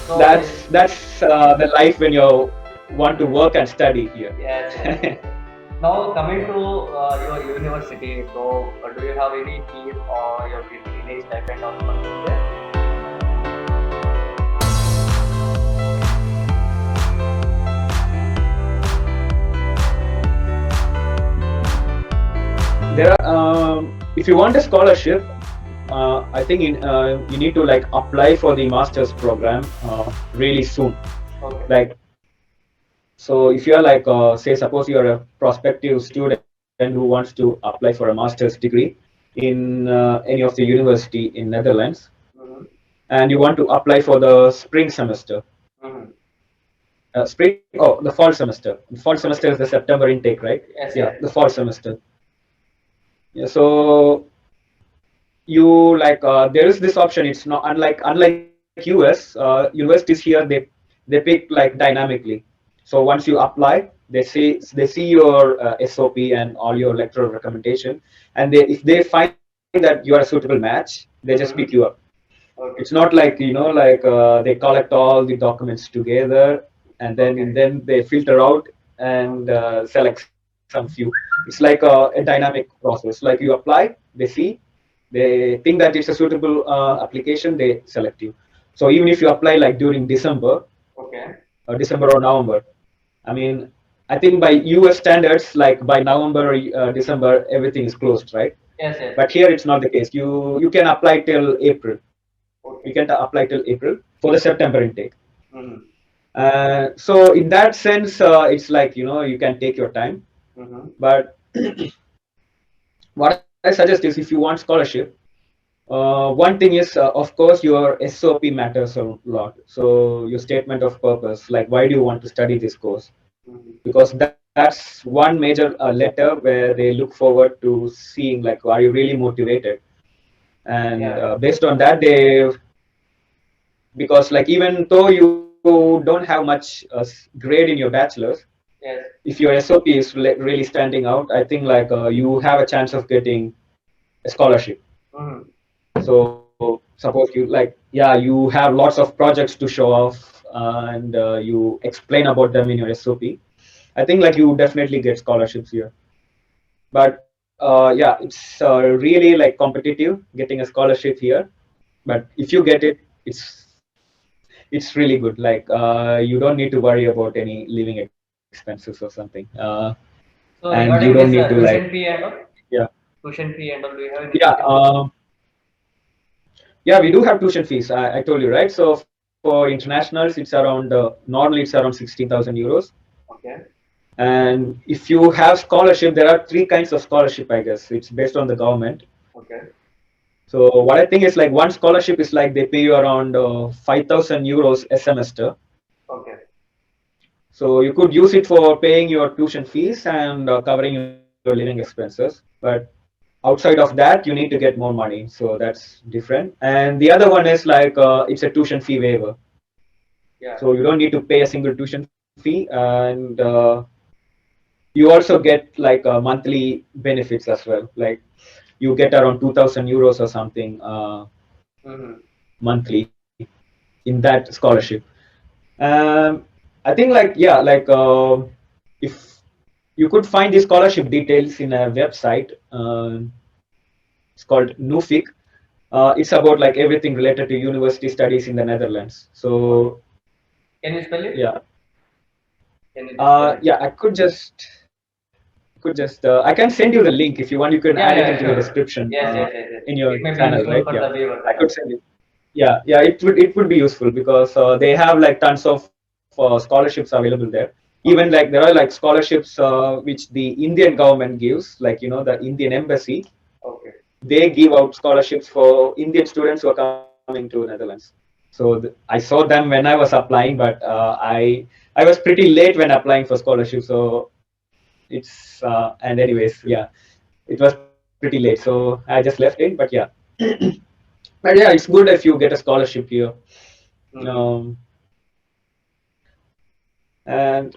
So That's the life when you want to work and study here. yes, yes. Now coming to your university, so do you have any fees or you're getting any stipend or something there? There are if you want a scholarship, I think you need to like apply for the master's program really soon. Okay. Like, so if you are like say suppose you are a prospective student who wants to apply for a master's degree in any of the university in Netherlands, Mm-hmm. and you want to apply for the spring semester, Mm-hmm. the fall semester. The fall semester is the September intake, right? Yes, Yeah, yes. the fall semester. Yeah, so you like there is this option. It's not unlike US universities here. They pick like dynamically. So once you apply, they see your SOP and all your lecturer recommendation, and if they find that you are a suitable match, they just pick you up. Mm-hmm. It's Okay. not like like they collect all the documents together, and Okay. then they filter out and select some few. It's like a dynamic process. Like you apply, they see, they think that it's a suitable application, they select you. So even if you apply like during Okay. December or November, I mean, I think by US standards, like by November or December, everything is closed, right? Yes, yes. But here it's not the case. You can apply till April. You Okay. can apply till April for the September intake. Mm-hmm. So in that sense, it's like you can take your time. Mm-hmm. But what I suggest is, if you want scholarship, one thing is, of course, your SOP matters a lot. So your statement of purpose, like why do you want to study this course? Mm-hmm. Because that's one major letter where they look forward to seeing like, are you really motivated? And Yeah. based on that, because like even though you don't have much grade in your bachelor's, Yes. if your SOP is really standing out, I think like you have a chance of getting a scholarship. Mm-hmm. So suppose you like, yeah, you have lots of projects to show off, and you explain about them in your SOP. I think like you definitely get scholarships here. But yeah, it's really like competitive getting a scholarship here. But if you get it, it's really good. Like you don't need to worry about any living expenses or something. And So you don't regarding need this to like, tuition fee and all, yeah, do you have any yeah. tuition fee? Yeah, we do have tuition fees. I told you, right? So for internationals, it's around normally it's around 16,000 euros. Okay. And if you have scholarship, there are three kinds of scholarship, I guess. It's based on the government. Okay. So what I think is like one scholarship is like they pay you around 5,000 euros a semester. Okay. So you could use it for paying your tuition fees and covering your living expenses. But outside of that, you need to get more money. So that's different. And the other one is like it's a tuition fee waiver. Yeah. So you don't need to pay a single tuition fee, and you also get like monthly benefits as well. Like you get around 2,000 euros or something Mm-hmm. monthly in that scholarship. Um, I think like, yeah, like if you could find the scholarship details in a website. It's called Nuffic. It's about like everything related to university studies in the Netherlands. Okay. So Can you spell it? yeah, Can you spell it? yeah, I can send you the link. If you want, you can add Yeah, it yeah, into the sure. description Yes, yes, yes, yes. in your It may be channel, useful right? for Yeah, the viewer. I Yeah. could send it. Yeah, yeah, it would be useful because they have like tons of scholarships available there. Even like Okay. there are like scholarships which the Indian government gives, like the Indian embassy. Okay. They give out scholarships for Indian students who are coming to Netherlands. So I saw them when I was applying, but I was pretty late when applying for scholarship. So it's and anyways, yeah, it was pretty late. So I just left it. But yeah, but yeah, it's good if you get a scholarship here. Mm-hmm. Um, and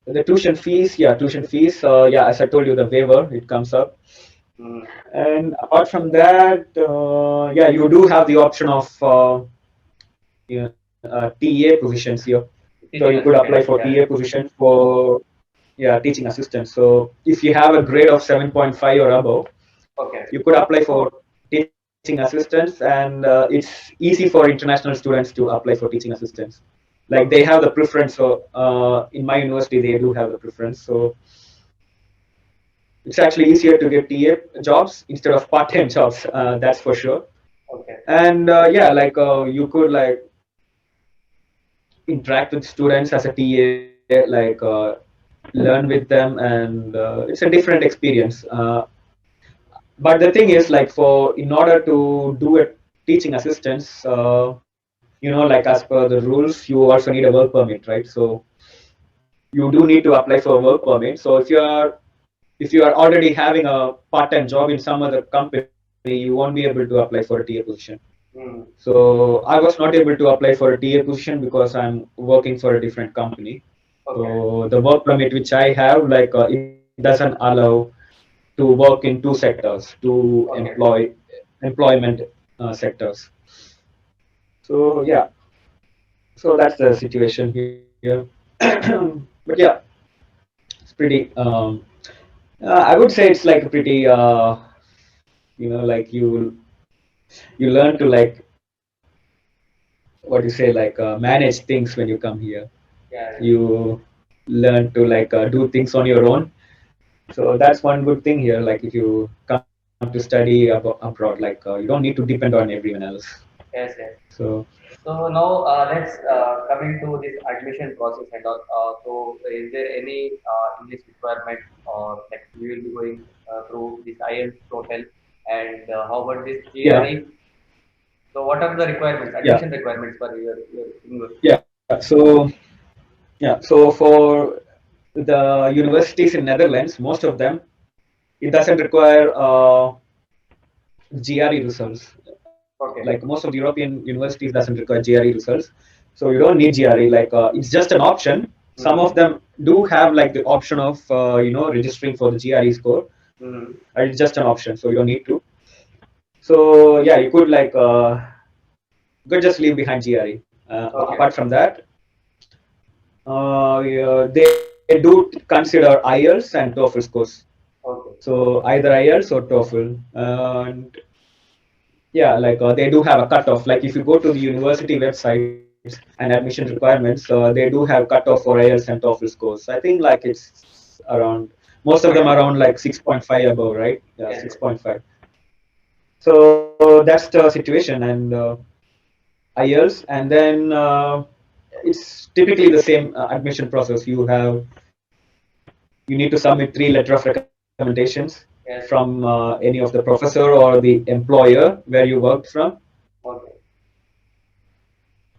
the tuition fees, yeah, tuition fees. Yeah, as I told you, the waiver it comes up. Mm-hmm. And apart from that, yeah, you do have the option of you know, TA positions here. So Teaching you could apply assistant. for Yeah. TA position for teaching assistant. So if you have a grade of 7.5 or above, Okay. you could apply for teaching assistants, and it's easy for international students to apply for teaching assistants. Like they Okay. have the preference. So in my university, they do have the preference. So it's actually easier to get TA jobs instead of part-time jobs. That's for sure. Okay. And you could like interact with students as a TA, learn with them, and it's a different experience. But the thing is, like, for in order to do a teaching assistance, like as per the rules, you also need a work permit, right? So you do need to apply for a work permit. So if you are already having a part-time job in some other company, you won't be able to apply for a TA position. Mm. So I was not able to apply for a TA position because I'm working for a different company. Okay. So the work permit which I have, it doesn't allow to work in two sectors, two Okay. employment sectors. So yeah, so that's the situation here. But yeah, it's pretty. I would say it's like a pretty. Like you learn to like what you say like manage things when you come here. Yeah. You learn to like do things on your own. So that's one good thing here. Like if you come to study abroad, like you don't need to depend on everyone else. Yes. Yes. So So now let's coming to this admission process and all. So is there any English requirement or like we will be going through this IELTS total and how about this yeah, GRE? So what are the requirements, yeah, admission requirements for your university? yeah. So for the universities in Netherlands, most of them it doesn't require GRE results. Like Okay. most of the European universities doesn't require GRE results, so you don't need GRE. It's just an option. Some Mm-hmm. of them do have like the option of registering for the GRE score. Mm-hmm. It's just an option, so you don't need to. So yeah, you could just leave behind GRE. Okay. Apart from that, yeah, they do consider IELTS and TOEFL scores. Okay. So either IELTS or TOEFL, and yeah, they do have a cutoff. Like if you go to the university websites and admission requirements, they do have cutoff for IELTS and TOEFL scores. I think like it's around most of them around like 6.5 above, right? Yeah, Yes. Yes. 6.5. So that's the situation, and IELTS, and then it's typically the same admission process. You need to submit 3 letter of recommendations Yes. from any of the professor or the employer where you worked from. Okay.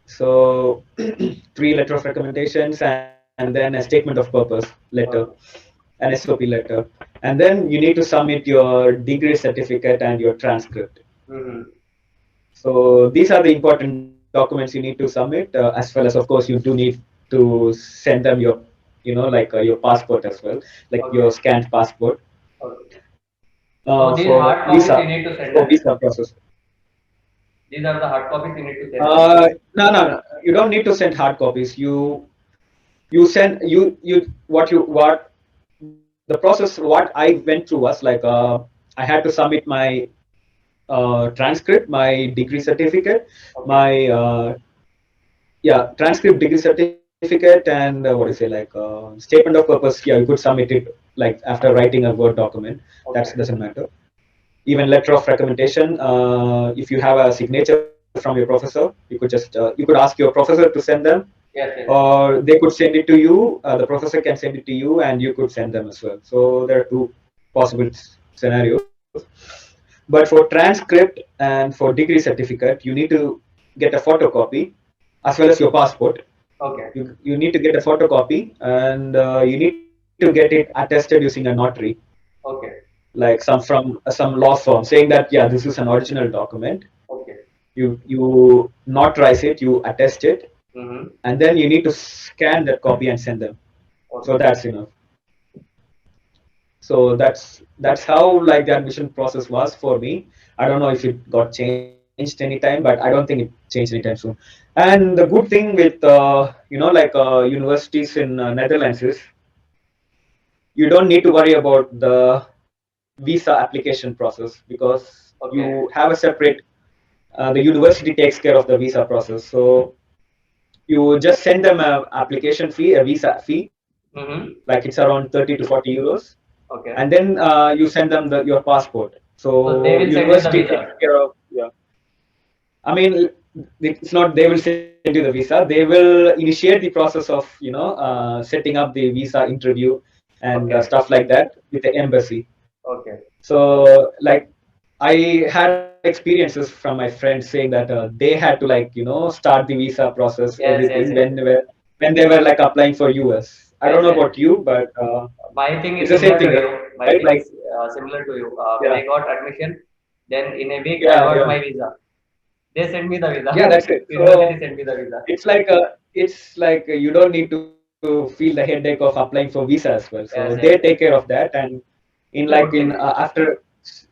So 3 letter of recommendations, and then a statement of purpose letter, Okay. an SOP letter, and then you need to submit your degree certificate and your transcript. Mm-hmm. So these are the important documents you need to submit, as well as, of course, you do need to send them your, your passport as well, like your Okay. scanned passport Okay. So these for hard copies you visa, need to send for us. visa process. These are the hard copies you need to send us. No. You don't need to send hard copies. You send you what the process. What I went through was like I had to submit my transcript, my degree certificate, Okay. my transcript, degree certificate, and what do you say, like statement of purpose. Yeah, you could submit it like after writing a Word document. That Okay. doesn't matter. Even letter of recommendation. If you have a signature from your professor, you could ask your professor to send them, Yes. Yes. or they could send it to you. The professor can send it to you, and you could send them as well. So there are two possible scenarios. But for transcript and for degree certificate, you need to get a photocopy as well as your passport. Okay. You need to get a photocopy, and you need to get it attested using a notary, Okay. like some law firm saying that yeah, this is an original document. Okay. You notarize it, you attest it, Mm-hmm. and then you need to scan that copy and send them. So Okay. that's enough. So that's how like the admission process was for me. I don't know if it got changed anytime, but I don't think it changed anytime soon. And the good thing with universities in Netherlands is you don't need to worry about the visa application process because Okay. you have a separate the university takes care of the visa process. So you just send them a application fee, a visa fee, Mm-hmm. like it's around 30 to 40 euros, Okay. and then you send them your passport. So they So will send you the university takes visa. care of. Yeah. I mean, it's not they will send you the visa. They will initiate the process of setting up the visa interview and Okay. stuff like that with the embassy. Okay. So like I had experiences from my friends saying that they had to like start the visa process Yes, yes, everything yes. when they were like applying for US. I don't Yes, know yes. about you, but My thing it's is the same similar to thing, you. My right? thing Like is similar to you. When yeah, I got admission, then in a week I yeah, got yeah, my visa. They sent me the yeah. visa. That's it. University So sent me the visa. it's like you don't need to feel the headache of applying for visa as well. So they Yes, take yes, care of yes. that, and in It's like a in good thing. after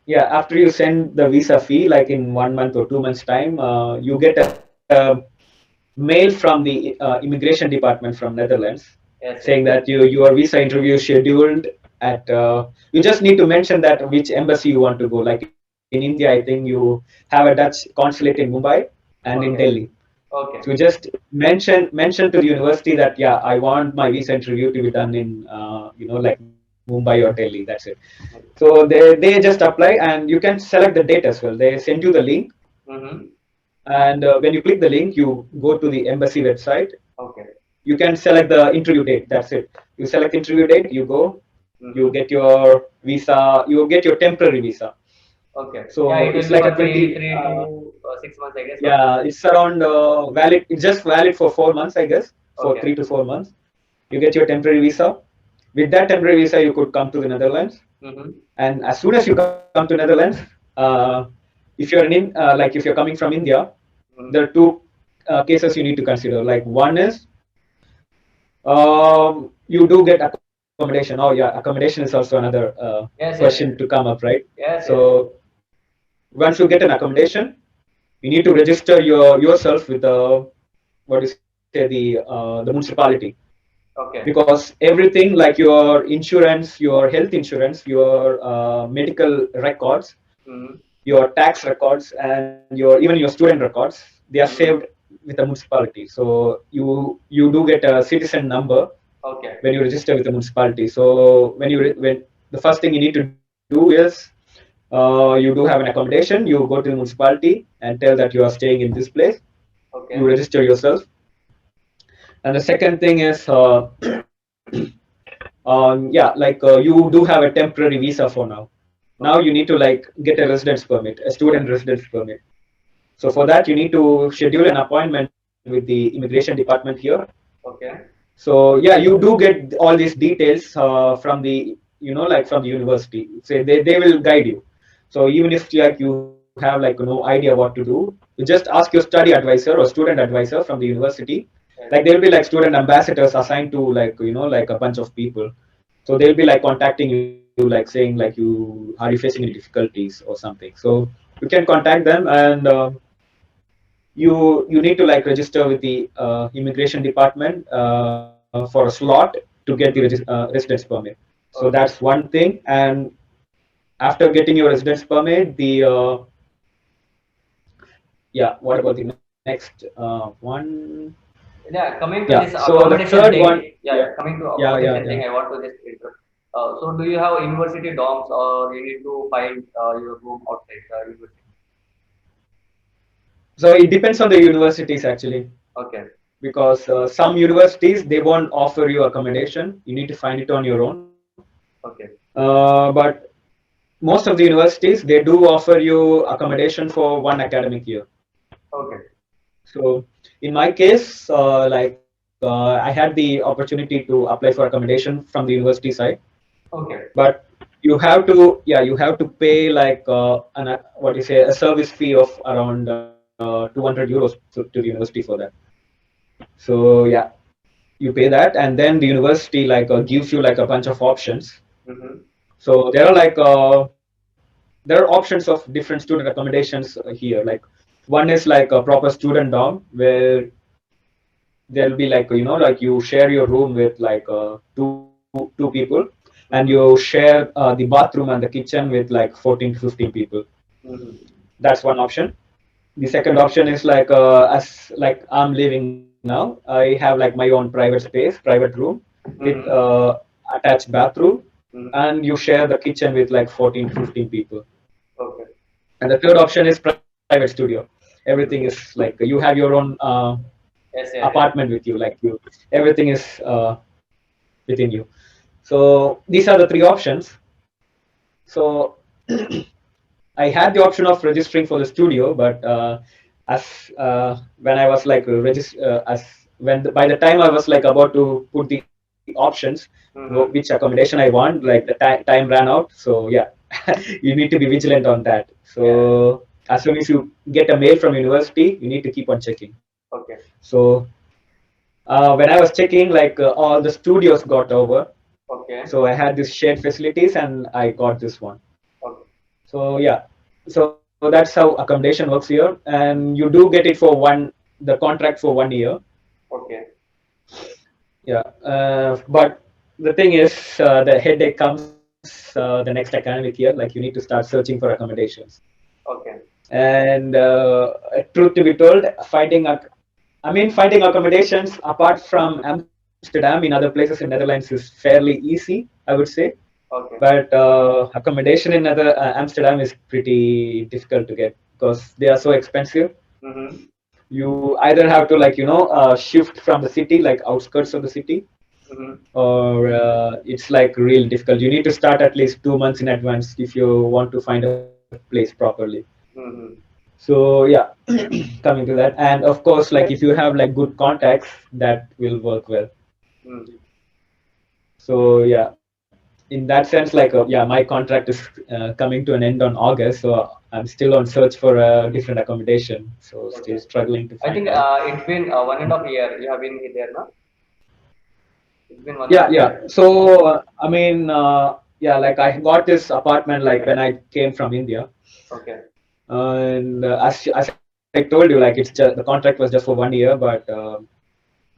yeah after you send the visa fee like in 1 month or 2 months time you get a mail from the immigration department from Netherlands Yes, saying yes. that your visa interview is scheduled at you just need to mention that which embassy you want to go. Like in India, I think you have a Dutch consulate in Mumbai and in Delhi. Okay. So Okay. just mention to the university that yeah, I want my visa interview to be done in like Mumbai or Delhi. That's it. So they just apply and you can select the date as well. They send you the link, Mm-hmm. and when you click the link, you go to the embassy website. Okay. You can select the interview date. That's it. You select interview date. You go. You Mm-hmm. get your visa. You get your temporary visa. Okay. Yeah, So it will it's be like a for 20. three to 6 months, I guess. So. Yeah, it's around valid. It's just valid for 4 months, I guess. For Okay. 3 to 4 months, you get your temporary visa. With that temporary visa, you could come to the Netherlands. Mm-hmm. And as soon as you come to Netherlands, uh, if you're coming from India, there Mm-hmm. are two cases you need to consider. Like one is you do get accommodation. Oh yeah, accommodation is also another Yes, yes, question yes. to come up, right? Yes, yes, yes. So once you get an accommodation, you need to register yourself with the what do you say the municipality, Okay. because everything like your insurance, your health insurance, your medical records, Mm-hmm. your tax records, and your even your student records, they are saved Mm-hmm. with the municipality. So you do get a citizen number Okay. when you register with the municipality. So when the first thing you need to do is you do have an accommodation. You go to the municipality and tell that you are staying in this place. You Okay. register yourself, and the second thing is yeah, like you do have a temporary visa for now. Now you Okay. need to like get a residence permit, a student residence permit. So for that, you need to schedule an appointment with the immigration department here. Okay. So yeah, you do get all these details from the like from the university. Say they will guide you. So even if like you have like no idea what to do, you just ask your study advisor or student advisor from the university. Like Yes. there will be like student ambassadors assigned to like like a bunch of people. So they'll be like contacting you, like saying like you are you facing any difficulties or something. So you can contact them, and you need to like register with the immigration department for a slot to get the Mm-hmm. residence permit. So that's Okay. one thing. And after getting your residence permit, the yeah, what about the next one? Yeah, coming to Yeah, this so the accommodation third one, thing. Yeah, yeah, yeah. Coming to yeah, yeah, accommodation yeah. thing, I want to just interrupt. So, do you have university dorms, or you need to find your room outside the university? So it depends on the universities actually, Okay. because some universities they won't offer you accommodation. You need to find it on your own. Okay. But most of the universities they do offer you accommodation for one academic year. Okay. So in my case, I had the opportunity to apply for accommodation from the university side, Okay. but you have to pay like what you say a service fee of around 200 euros to the university for that. So yeah, you pay that, and then the university like gives you like a bunch of options. Mm-hmm. So there are options of different student accommodations here. Like One is like a proper student dorm where there'll be like, like you share your room with like two people, and you Mm-hmm. share the bathroom and the kitchen with like 14 to 15 people. Mm-hmm. That's one option. The second option is like as like I'm living now, I have like my own private space, private room with Mm-hmm. attached bathroom, Mm-hmm. and you share the kitchen with like 14 to 15 people. Okay. And the third option is private studio. Everything is Mm-hmm. like you have your own Yes, yes, yes. apartment with you, like you, everything is within you. So these are the three options. So I had the option of registering for the studio, but as when I was like as when by the time I was like about to put the options, which Mm-hmm. accommodation I want, like the time ran out. So yeah, you need to be vigilant on that. Yeah. So as soon as you get a mail from university, you need to keep on checking. Okay. So when I was checking, like all the studios got over. Okay. So I had this shared facilities, and I got this one. Okay. So yeah, so that's how accommodation works here, and you do get it for the contract for 1 year. Okay. Yeah, but the thing is, the headache comes the next academic year. Like you need to start searching for accommodations, Okay. and truth to be told, finding accommodations apart from Amsterdam in other places in Netherlands is fairly easy, I would say. Okay. But accommodation in other Amsterdam is pretty difficult to get because they are so expensive. Mm-hmm. You either have to like shift from the city, like outskirts of the city, Mm-hmm. or it's like real difficult. You need to start at least 2 months in advance if you want to find a place properly. Mm-hmm. So yeah, coming to that, and of course, like if you have like good contacts, that will work well. Mm-hmm. So yeah, in that sense, like yeah, my contract is coming to an end on August, so I'm still on search for a different accommodation. So still Okay. struggling to I find think out. it's been 1.5 year. You have been there, no? It's been one and a Yeah, half yeah. year. So yeah, like I got this apartment like when I came from India, Okay. and as I told you, like the contract was just for 1 year, but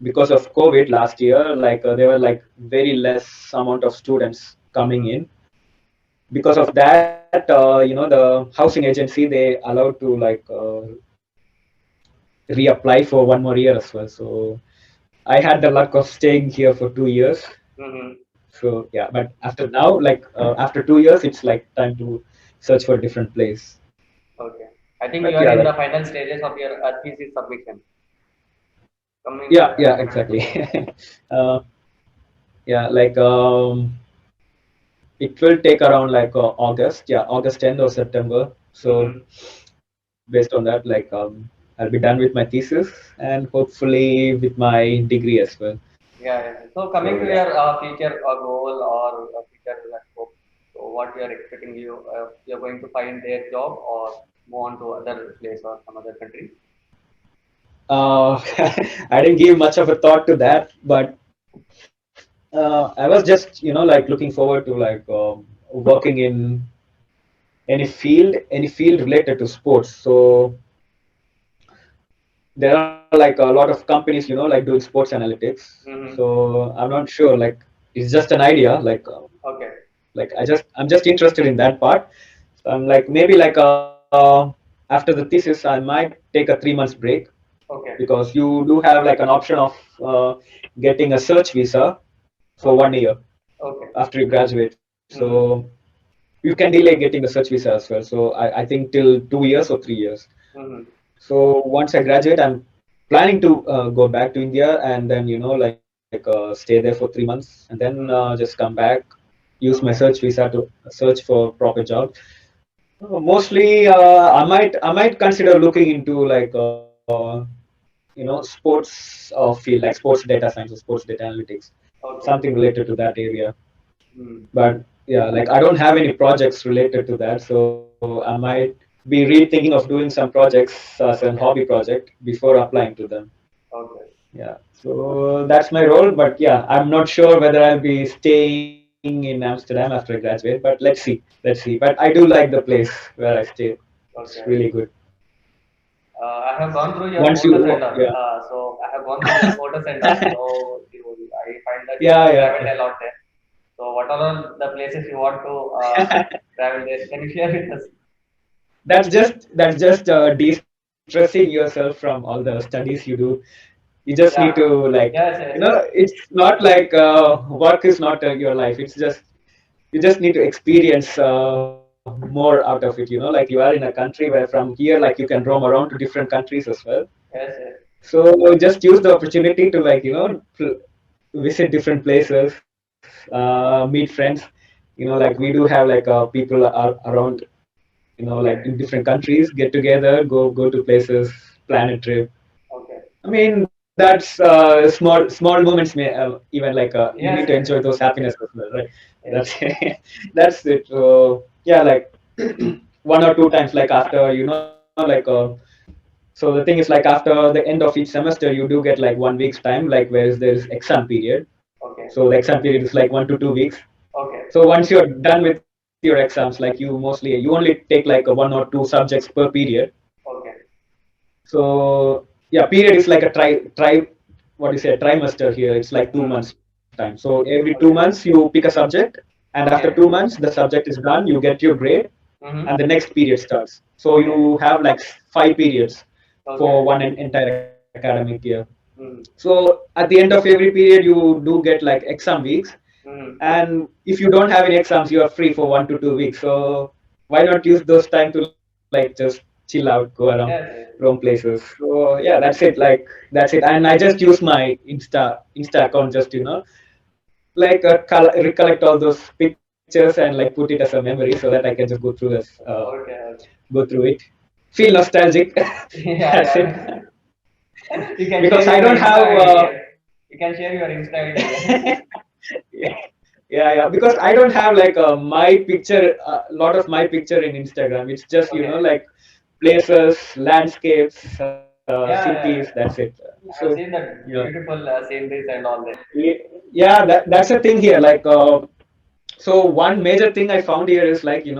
because of COVID last year, like there were like very less amount of students coming Mm-hmm. in. Because of that, the housing agency, they allowed to like reapply for one more year as well. So I had the luck of staying here for 2 years. Mm-hmm. So yeah, but after now, like after 2 years, it's like time to search for a different place. Okay. I think you But are yeah, in the like final stages of your thesis submission. Coming to yeah, yeah, academic exactly. submission. uh, yeah, like it will take around like August, yeah, August 10th or September. So Mm-hmm. based on that, like I'll be done with my thesis and hopefully with my degree as well. Yeah, yeah. So coming So to yeah. your future goal or future scope, so what you are expecting, you're going to find their job or move on to other place or some other country. I didn't give much of a thought to that, but I was just like looking forward to like working in any field related to sports. So there are like a lot of companies like doing sports analytics. Mm-hmm. So I'm not sure, like it's just an idea, Okay. like I'm just interested in that part. So I'm like maybe like after the thesis I might take a 3 months break, Okay. because you do have like an option of uh, getting a search visa for Okay. 1 year Okay. after you graduate. So Mm-hmm. you can delay getting the search visa as well. So I think till 2 years or 3 years. Mm-hmm. So once I graduate, I'm planning to go back to India and then like stay there for 3 months and then Mm-hmm. just come back, use my Okay. search visa to search for proper job. Mostly, I might consider looking into like sports field, like sports data science or sports data analytics, Okay. something related to that area. Mm. But yeah, like I don't have any projects related to that, so I might be rethinking of doing some projects as a hobby Okay. project before applying to them. Okay. Yeah, so that's my role. But yeah, I'm not sure whether I'll be staying in Amsterdam after I graduate. But let's see. But I do like the place where I stay. It's Okay. really good. I have gone through your Once you, photos and all. yeah, So I have gone through your photos and all. So I find that you yeah, traveled yeah. a lot there. So what are all the places you want to travel there? Can you share with us? That's just de-stressing yourself from all the studies you do. You just need to, Yeah. like, Yes. Yes. it's not like work is not your life. It's just you just need to experience more out of it. Like you are in a country where from here, like you can roam around to different countries as well. Yes. Yes. So just use the opportunity to, like, visit different places, meet friends. Like we do have like people are around, like Okay. in different countries, get together, go to places, plan a trip. Okay. I mean, that's small moments. May even like you need to Yes. enjoy Yes. those happiness as well, right? Yes. That's that's it. Yeah, like one or two times, like after so the thing is, like after the end of each semester, you do get like 1 week's time, like whereas there's exam period. Okay. So the exam period is like 1 to 2 weeks. Okay. So once you're done with your exams, like you only take like one or two subjects per period. Okay. So yeah, period is like a what do you say, trimester here. It's like 2 months time. So every two months Okay. you pick a subject, and after two Okay. months the subject is done. You get your grade, and the Mm-hmm. next period starts. So Okay. you have like 5 periods Okay. for one entire academic year. Mm-hmm. So at the end of every period, you do get like exam weeks, Mm-hmm. and if you don't have any exams, you are free for 1 to 2 weeks. So why not use those time to like just chill out, go around, Yes. roam Yes. places? So yeah, that's it. Like that's it. And I just use my Insta account just like recollect all those pictures and like put it as a memory so that I can just go through this, Okay. Okay. go through it, feel nostalgic. Yeah. That's it. Yeah. You can Because share I your don't Insta have. ID here. You can share your Insta ID here. Yeah, yeah. Because I don't have like my picture, a lot of my picture in Instagram. It's just Okay. like places, landscapes, Yeah. cities. Yeah. That's it. So I've seen yeah, that beautiful sceneries and all that. yeah. That's the thing here. Like so one major thing I found here is like you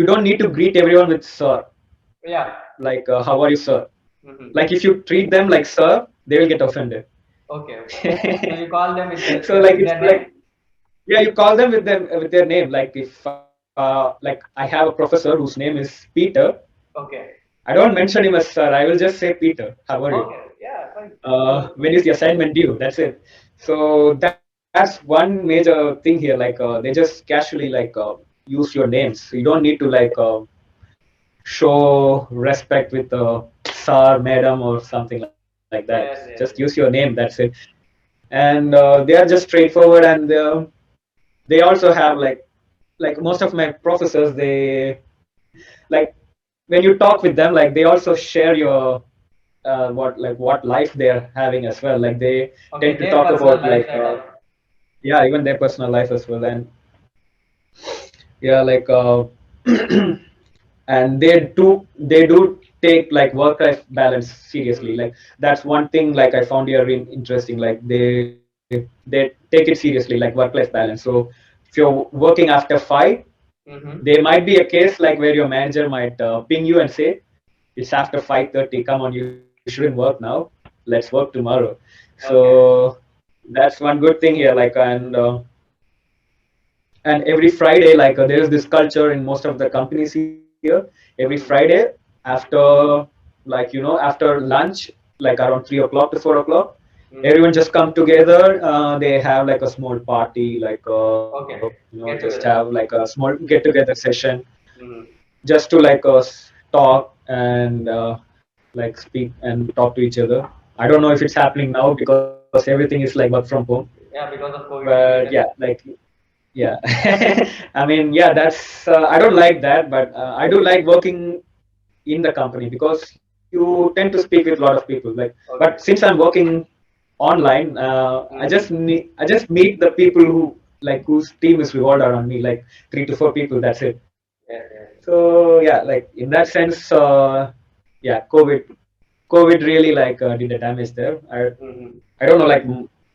don't need to greet everyone with sir. Yeah. Like how are you, sir? Mm-hmm. Like if you treat them like sir, they will get offended. Okay. Okay. So you call them So like with it's their like, name? yeah, you call them with their name. Like if like I have a professor whose name is Peter, Okay. I don't mention him as sir. I will just say Peter. How are you? Okay. Yeah. Fine. When is the assignment due? That's it. So that's one major thing here. Like they just casually like use your names. You don't need to like show respect with sir, madam, or something like that. Just Yes. use your Yes. name. Yes. That's it. And they are just straightforward, and they also have like most of my professors, they like when you talk with them, like they also share your what life they're having as well. Like they Okay. tend to Their talk personal about lives like and all. yeah, even their personal life as well. And yeah, like and they do take like work life balance seriously. Mm. Like that's one thing like I found here interesting. Like they take it seriously, like work life balance. So if you're working after 5, Mm-hmm. there might be a case like where your manager might ping you and say it's after 5:30, come on, you shouldn't work now, let's work tomorrow. Okay. So that's one good thing here. Like and every Friday, like there is this culture in most of the companies here. Every Mm-hmm. Friday after, like after lunch, like around 3 o'clock to 4 o'clock, Mm-hmm. everyone just come together. They have like a small party, like Okay. just Get have together. like a small get together session, Mm-hmm. just to like talk and like speak and talk to each other. I don't know if it's happening now because everything is like work from home. Yeah, because of COVID But yeah, situation. like yeah, I mean, yeah, that's I don't like that, but I do like working in the company because you tend to speak with a lot of people. Like, but Okay. since I'm working online, Mm-hmm. I just meet the people who like whose team is revolved around me, like 3 to 4 people. That's it. Yes. Yes. So yeah, like in that sense, yeah, COVID really like did the damage there. Mm-hmm. I don't know, like,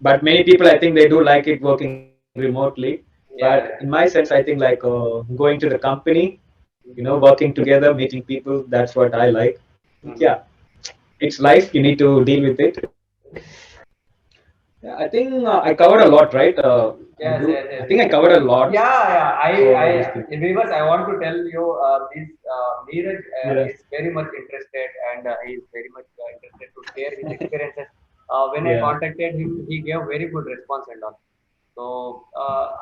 but many people I think they do like it working remotely. But in Yeah. my Yeah. sense, I think like going to the company, Mm-hmm. working together, meeting people, that's what I like. Mhm. Yeah, it's life. You need to deal with it. Yeah, I think I covered a lot, right? Yes, yes, I yes. think I covered a lot Yeah, yeah. for this thing. Vikas, I want to tell you, this Neeraj Yeah, is very much interested, and he is very much interested to share his experiences. When I yeah, contacted him, he gave very good response and all. So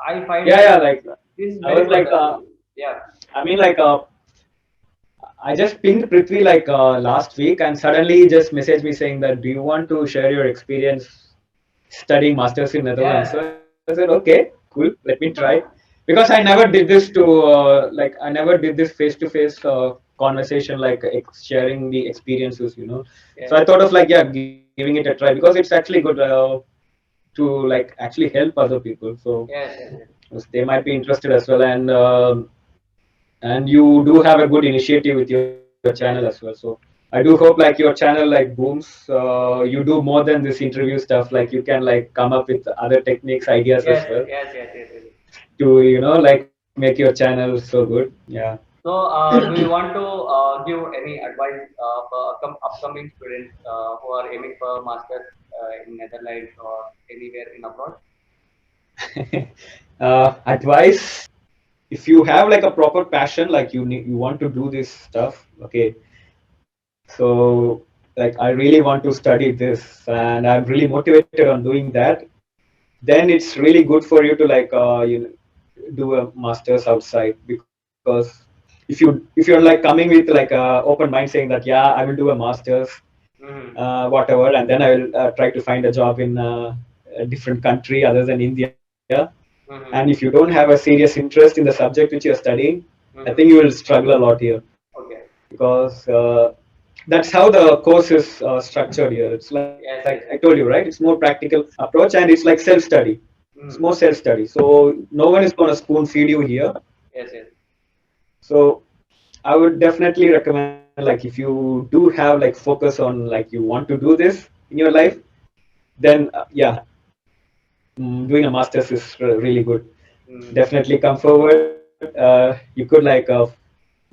I find yeah, that yeah. Like this is I very was good. like, Yeah. I mean, like I just pinged Prithvi like last week, and suddenly he just messaged me saying that, "Do you want to share your experience studying masters in Netherlands?" Yes. So I said, "Okay, cool. Let me try." Because I never did this to like I never did this face-to-face conversation, like sharing the experiences, you know. So Yes. I thought of like, yeah, giving it a try because it's actually good to like actually help other people. So Yes. Yes. Yes. they might be interested as well, and you do have a good initiative with your channel as well. Yes. So I do hope like your channel like booms. You do more than this interview stuff. Like you can like come up with other techniques, ideas as Yes. well Yes. Yes. Yes. Yes. to like make your channel so good. Yeah. So, do you want to give any advice for upcoming students who are aiming for masters in Netherlands or anywhere in abroad? Advice: if you have like a proper passion, like you want to do this stuff. Okay. So like I really want to study this, and I'm really motivated on doing that. Then it's really good for you to like do a master's outside, because if you're like coming with like a open mind saying that, yeah, I will do a master's Mm-hmm. whatever, and then I will try to find a job in a different country other than India, and if you Mm-hmm. don't have a serious interest in the subject which you're studying, I think you Mm-hmm. will struggle a lot here, Okay. because that's how the course is structured here. It's like I Yes. told Yes. you, right? It's more practical approach, and it's like self-study. It's more Mm-hmm. self-study. So no one is going to spoon feed you here. Yes. Yes. So I would definitely recommend, like, if you do have like focus on like you want to do this in your life, then yeah, doing a master's is really good. Mm-hmm. Definitely come forward. You could like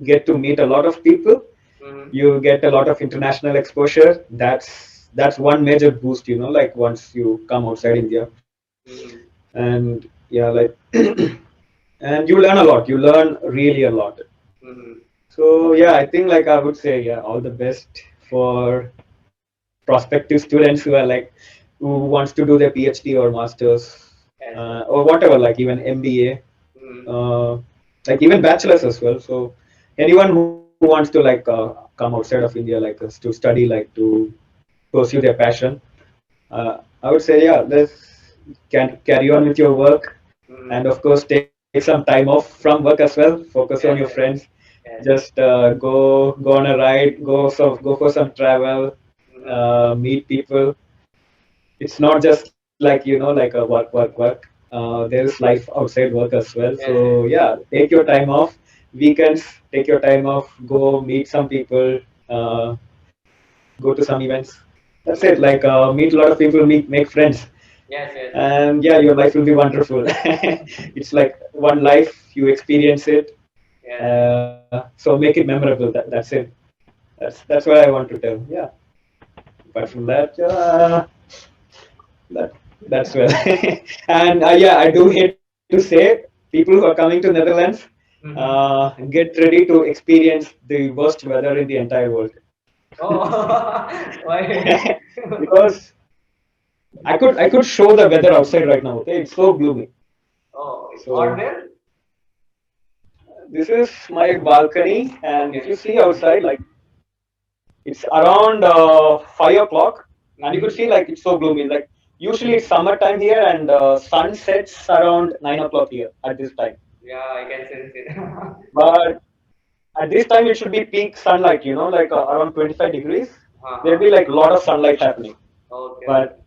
get to meet a lot of people. Mm-hmm. You get a lot of international exposure. That's one major boost, like once you come outside India. Mm-hmm. And yeah, like and you learn a lot. You learn really a lot. Mm-hmm. So yeah, I think like I would say, yeah, all the best for prospective students who are like who wants to do their PhD or masters Yes. Yes. or whatever, like even MBA, Mm-hmm. like even bachelors as well. So anyone who wants to like come outside of India, like to study, like to pursue their passion, I would say, yeah, let's can carry on with your work, and Mm-hmm. of course take some time off from work as well. Focus on your Yes. friends. Yes. Yes. Just go on a ride, go for some travel, Mm-hmm. meet people. It's not just like like a work. There is life outside work as well. Yes. So Yes. yeah, take your time off. Weekends, take your time off. Go meet some people. Uh, go to some events. That's it. Like meet a lot of people, make friends, Yes. Yes. and yeah, your life will be wonderful. It's like one life, you experience it. Yes. So make it memorable. That's it. That's what I want to tell. Yeah. Apart from that, that that's well. And yeah, I do hate to say, people who are coming to Netherlands, Mm-hmm. get ready to experience the worst weather in the entire world. Oh, why? Because I could show the weather outside right now. Okay, it's so gloomy. Oh, it's hot So there? this is my balcony, and if you Okay. see outside, like it's around 5 o'clock, and you could Mm-hmm. see like it's so gloomy. Like usually it's summertime here, and sun sets around 9 o'clock here at this time. Yeah, I can sense it. But at this time it should be peak sunlight, like around 25 degrees. There'll Uh-huh. be like a lot of sunlight happening. Okay, okay. But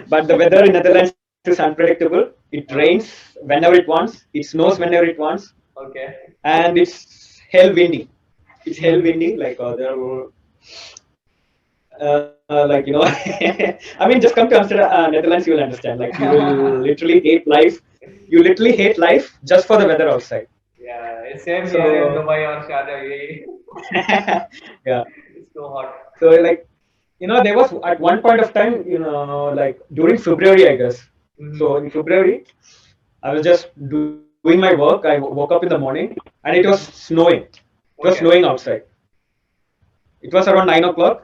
but the weather in Netherlands is unpredictable. It rains Uh, whenever it wants. It snows whenever it wants, okay. and it's hell windy. It's hell Mm-hmm. windy. Like there were, like I mean, just come to Amsterdam, Netherlands. You will understand. Like you will literally hate life. You literally hate life just for the weather outside. Yeah, it's same here in So Dubai or Sharjah, UAE. yeah. It's too hot. So like there was at one point of time, like during February, I guess. So Mm-hmm. in February, I was just doing my work. I woke up in the morning and it was Mm-hmm. snowing. It was Okay. snowing outside. It was around 9 o'clock.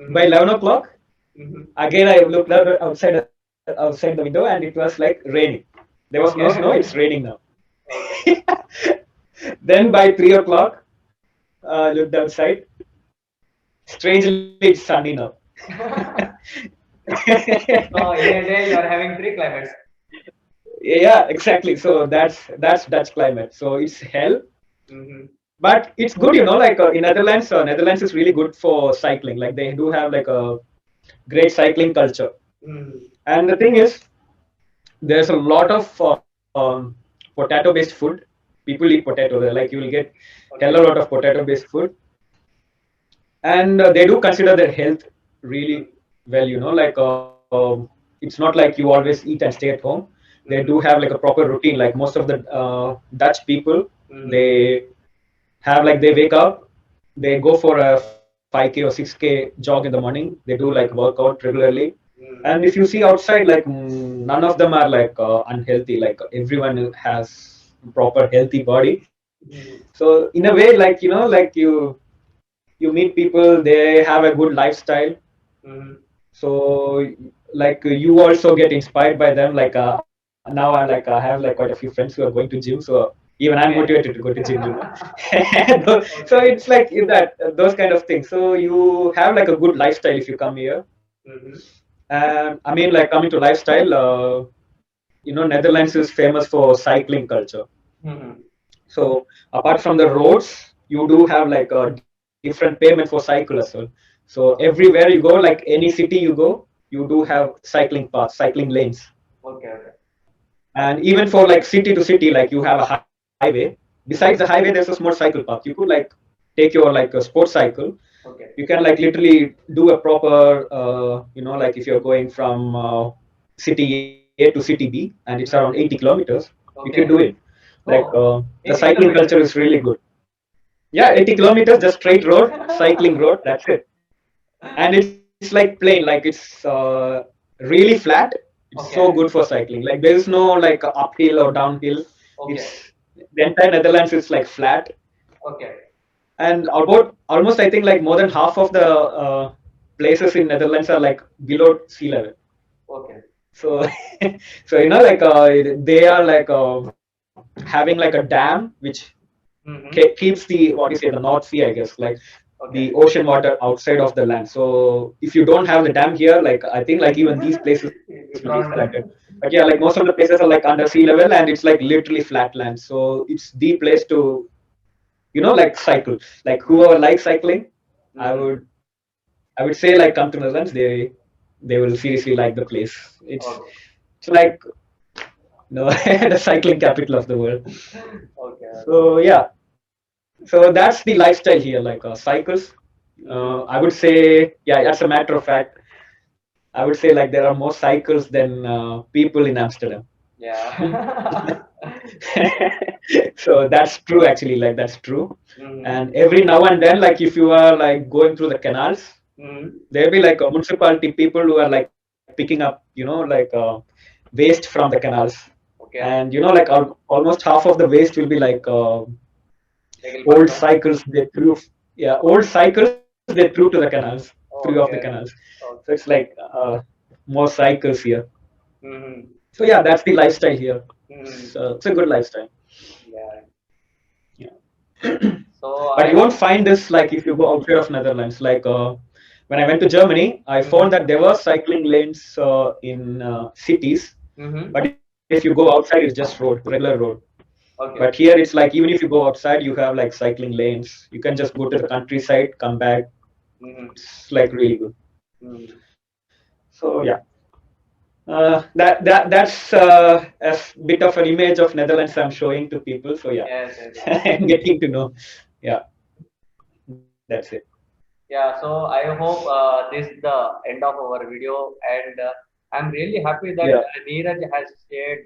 By Mm-hmm. 11 o'clock, Mm-hmm. again I looked out outside the window and it was like raining. There was no snow. It's Okay. raining now. Okay. Then by 3 o'clock, looked outside. Strangely, it's sunny now. So in a day you are having three climates. Yeah, exactly. So that's Dutch climate. So it's hell, Mm-hmm. but it's good. Like in Netherlands, Netherlands is really good for cycling. Like they do have like a great cycling culture. Mm-hmm. And the thing is, there's a lot of potato-based food. People eat potato there. Like you will get hell a Okay. lot of potato-based food, and they do consider their health really well. Like it's not like you always eat and stay at home. They do Mm-hmm. have like a proper routine. Like most of the Dutch people, Mm-hmm. they have like they wake up, they go for a 5K or 6K jog in the morning. They do like workout regularly. And Mm-hmm. if you see outside, like none of them are like unhealthy. Like everyone has proper healthy body. Mm-hmm. So in a way, like like you meet people, they have a good lifestyle. Mm-hmm. So like you also get inspired by them. Like now I have like quite a few friends who are going to gym. So even I'm Okay. motivated to go to gym. So Okay. it's like that those kind of things. So you have like a good lifestyle if you come here. Mm-hmm. And I mean, like coming to lifestyle, Netherlands is famous for cycling culture. Mm-hmm. So apart from the roads, you do have like a different payment for cycle as well. So Okay. everywhere you go, like any city you go, you do have cycling paths, cycling lanes. Okay. Okay. And even for like city to city, like you have a highway. Besides the highway, Mm-hmm. there's a small cycle path. You could like take your like a sports cycle. Okay. You can like literally do a proper, like if you're going from city A to city B and it's around 80 Mm-hmm. kilometers, you can do it. Okay. Like Oh, the 80 cycling culture kilometers. is really good. Yeah, 80 kilometers, just straight road, cycling road, that's it. And it's like plain, like it's really flat. It's so good Okay. for cycling. Like there is no like uphill or downhill. Okay. It's the entire Netherlands is like flat. Okay. And about almost I think like more than half of the places in Netherlands are like below sea level. Okay. So so like they are like having like a dam which Mm-hmm. keeps the what do you say, the North Sea, I guess, like the Okay. ocean water outside of the land. So if you don't have the dam here, like I think like even these places will be You flooded. found. But yeah, like most of the places are like under sea level and it's like literally flat land. So it's the place to like cycle. Like whoever likes cycling, I Mm-hmm. would I would say like come to Netherlands. They will seriously like the place. Okay. It's like the cycling capital of the world. Okay. So yeah, so that's the lifestyle here. Like cycles, Mm-hmm. I would say, yeah, as a matter of fact, I would say like there are more cycles than people in Amsterdam. Yeah. So that's true actually. Like that's true. Mm-hmm. And every now and then, like if you are like going through the canals, Mm-hmm. there'll be like a municipality people who are like picking up, like waste from the canals. And Okay. like almost half of the waste will be like Legal old Patna. cycles they threw. Yeah, old cycles they threw to the canals, three of the canals. Okay. So it's Okay. like more cycles here. Mm-hmm. So yeah, that's the lifestyle here. Mm-hmm. It's a good lifestyle. Yeah. Yeah. So But I you won't hope. find this like if you go outside of Netherlands. Like when I went to Germany, I found Mm-hmm. that there were cycling lanes in cities. Mm-hmm. But if you go outside, it's just road, regular road. But Okay. here it's like even if you go outside, you have like cycling lanes. You can just go to the countryside, come back. Mm-hmm. It's like really good. Mm-hmm. So yeah, that's a bit of an image of Netherlands I'm showing to people. So yeah, Yes, yes, yes. I'm getting to know. Yeah, that's it. Yeah, so I hope this is the end of our video, and I'm really happy that Yeah, Neeraj has shared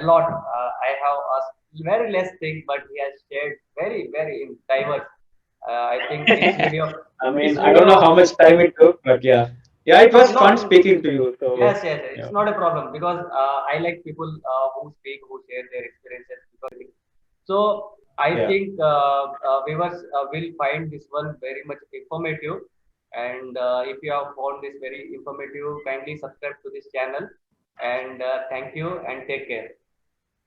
a lot. I have asked very less thing, but he has shared very in diverse. I think this video, I this mean, I don't know video, how much time it took, but yeah. Yeah, it no, was fun no, speaking to you. So, yes, yeah. it's not a problem because I like people who speak, who share their experiences. Because so I Yeah. think viewers will find this one very much informative. And if you have found this very informative, kindly subscribe to this channel. And thank you and take care.